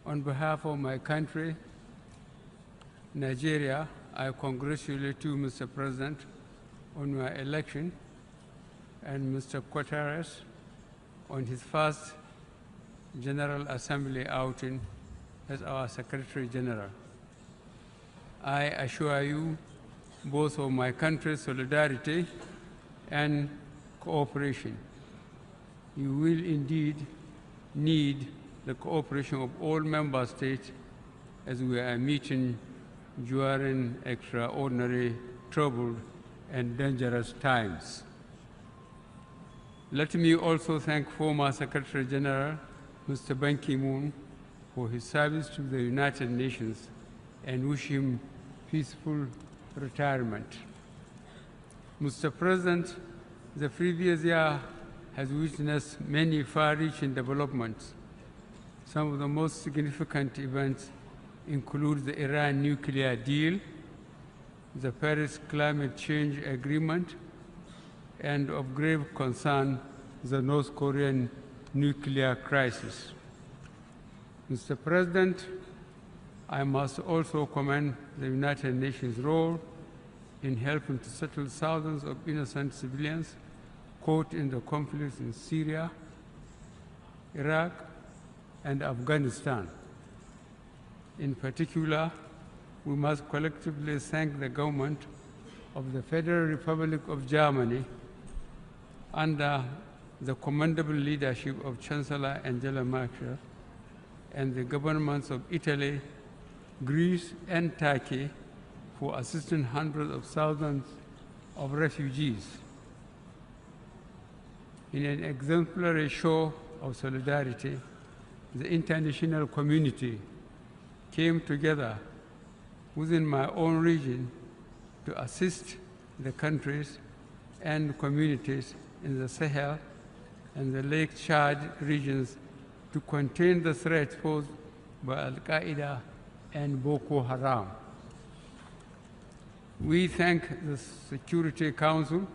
On behalf of my country, Nigeria, I congratulate you, Mr. President, on your election, and Mr. Guterres on his first General Assembly outing as our Secretary General. I assure you both of my country's solidarity and cooperation. You will indeed need the cooperation of all member states as we are meeting during extraordinary, troubled, and dangerous times. Let me also thank former Secretary General, Mr. Ban Ki-moon, for his service to the United Nations and wish him peaceful retirement. Mr. President, the previous year has witnessed many far-reaching developments. Some of the most significant events include the Iran nuclear deal, the Paris Climate Change Agreement, and of grave concern, the North Korean nuclear crisis. Mr. President, I must also commend the United Nations' role in helping to settle thousands of innocent civilians caught in the conflicts in Syria, Iraq, and Afghanistan. In particular, we must collectively thank the government of the Federal Republic of Germany under the commendable leadership of Chancellor Angela Merkel and the governments of Italy, Greece, and Turkey for assisting hundreds of thousands of refugees. In an exemplary show of solidarity, the international community came together within my own region to assist the countries and communities in the Sahel and the Lake Chad regions to contain the threat posed by Al-Qaeda and Boko Haram. We thank the Security Council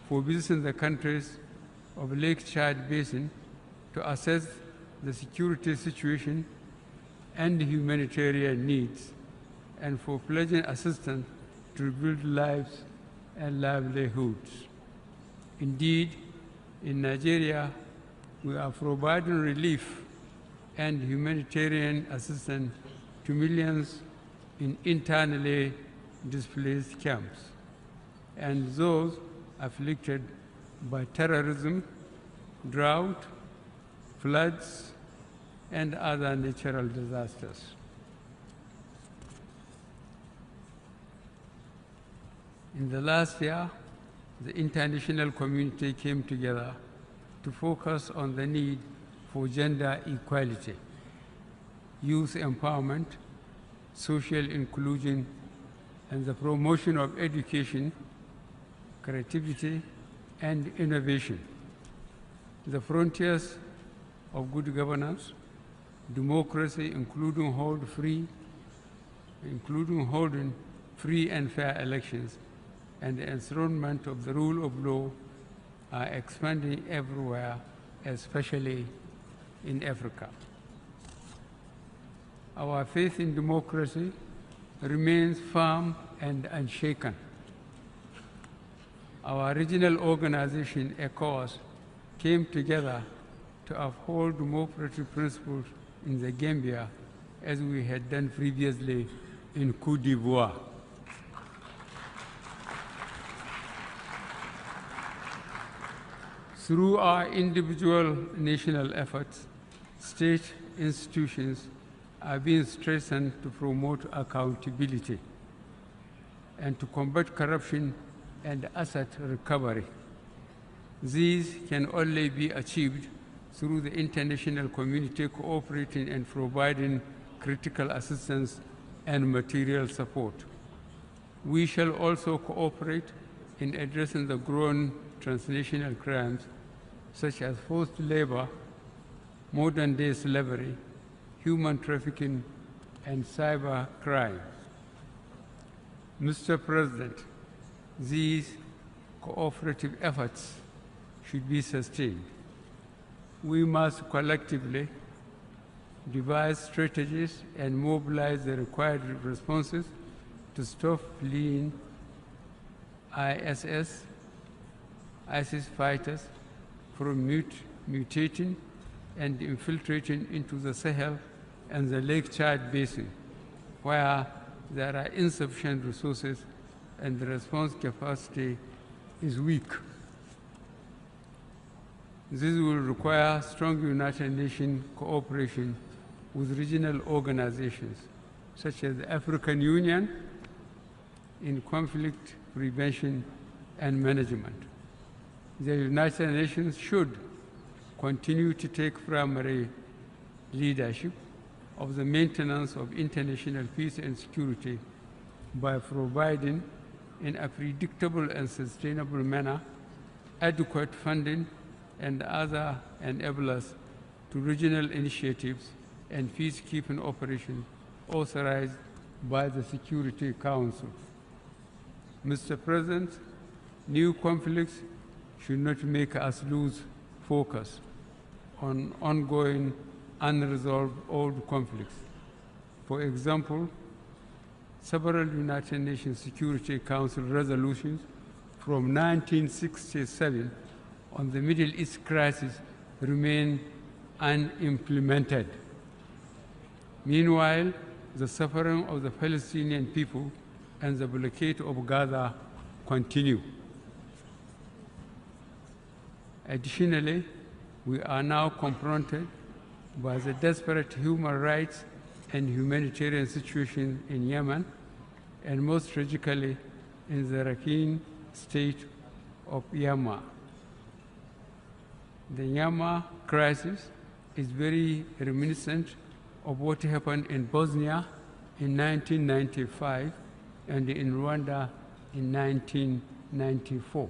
for visiting the countries of Lake Chad Basin to assess the security situation and humanitarian needs, and for pledging assistance to rebuild lives and livelihoods. Indeed, in Nigeria, we are providing relief and humanitarian assistance to millions in internally displaced camps and those afflicted by terrorism, drought, floods, and other natural disasters. In the last year, the international community came together to focus on the need for gender equality, youth empowerment, social inclusion, and the promotion of education, creativity, and innovation. The frontiers of good governance, democracy, including holding free and fair elections, and the enthronement of the rule of law are expanding everywhere, especially in Africa. Our faith in democracy remains firm and unshaken. Our regional organization, ECOWAS, came together to uphold democratic principles in the Gambia as we had done previously in Côte d'Ivoire. Through our individual national efforts, state institutions are being strengthened to promote accountability and to combat corruption and asset recovery. These can only be achieved through the international community cooperating and providing critical assistance and material support. We shall also cooperate in addressing the growing transnational crimes such as forced labor, modern-day slavery, human trafficking, and cyber crime. Mr. President, these cooperative efforts should be sustained. We must collectively devise strategies, and mobilize the required responses to stop fleeing ISIS fighters from mutating and infiltrating into the Sahel and the Lake Chad Basin, where there are insufficient resources and the response capacity is weak. This will require strong United Nations cooperation with regional organizations, such as the African Union, in conflict prevention and management. The United Nations should continue to take primary leadership of the maintenance of international peace and security by providing, in a predictable and sustainable manner, adequate funding and other enablers to regional initiatives and peacekeeping operations authorized by the Security Council. Mr. President, new conflicts should not make us lose focus on ongoing unresolved old conflicts. For example, several United Nations Security Council resolutions from 1967 on the Middle East crisis remain unimplemented. Meanwhile, the suffering of the Palestinian people and the blockade of Gaza continue. Additionally, we are now confronted by the desperate human rights and humanitarian situation in Yemen, and most tragically, in the Rakhine state of Yemen. The Yemen crisis is very reminiscent of what happened in Bosnia in 1995 and in Rwanda in 1994.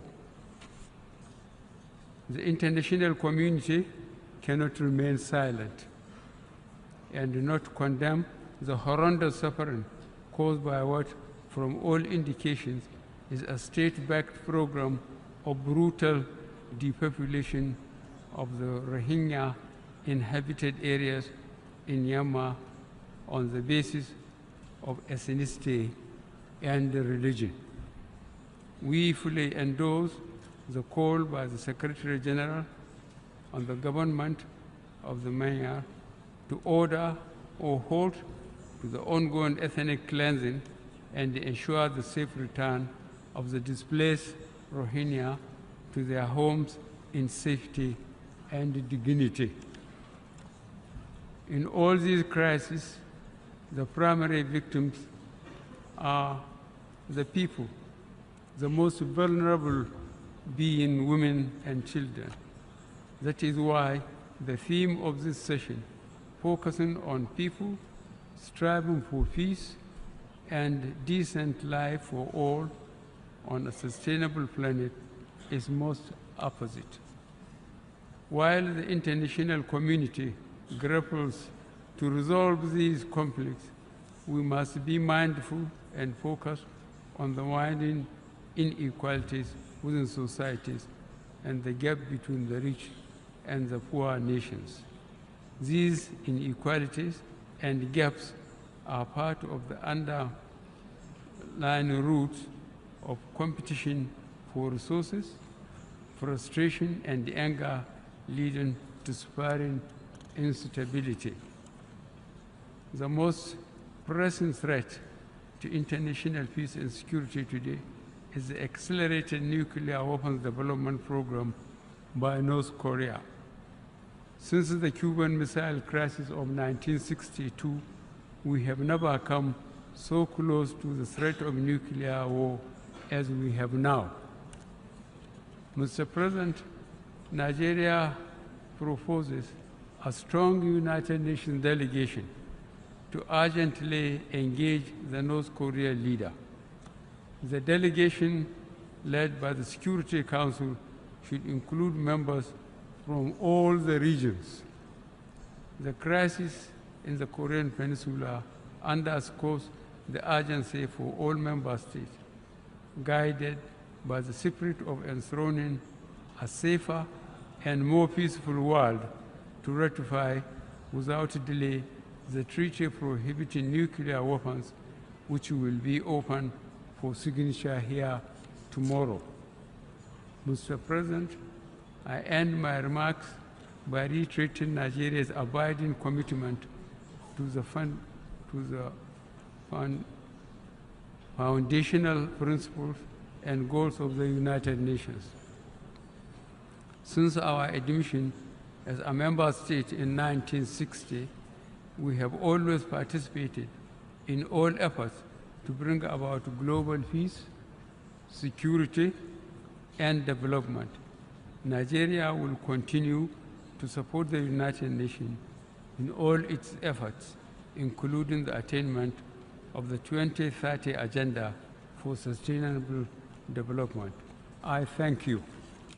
The international community cannot remain silent and do not condemn the horrendous suffering caused by what, from all indications, is a state-backed program of brutal depopulation of the Rohingya inhabited areas in Myanmar on the basis of ethnicity and religion. We fully endorse the call by the Secretary General on the government of the Myanmar to order or halt to the ongoing ethnic cleansing and ensure the safe return of the displaced Rohingya to their homes in safety and dignity. In all these crises, the primary victims are the people, the most vulnerable being women and children. That is why the theme of this session, focusing on people striving for peace and decent life for all on a sustainable planet, is most opposite. While the international community grapples to resolve these conflicts, we must be mindful and focused on the widening inequalities within societies and the gap between the rich and the poor nations. These inequalities and gaps are part of the underlying roots of competition for resources, frustration, and anger, leading to spiraling instability. The most pressing threat to international peace and security today is the accelerated nuclear weapons development program by North Korea. Since the Cuban Missile Crisis of 1962, we have never come so close to the threat of nuclear war as we have now. Mr. President, Nigeria proposes a strong United Nations delegation to urgently engage the North Korean leader. The delegation, led by the Security Council, should include members from all the regions. The crisis in the Korean Peninsula underscores the urgency for all member states, guided by the spirit of enthroning a safer and more peaceful world, to ratify without delay the treaty prohibiting nuclear weapons, which will be open for signature here tomorrow. Mr. President, I end my remarks by reiterating Nigeria's abiding commitment to the foundational principles and goals of the United Nations. Since our admission as a member state in 1960, we have always participated in all efforts to bring about global peace, security, and development. Nigeria will continue to support the United Nations in all its efforts, including the attainment of the 2030 Agenda for Sustainable Development. I thank you.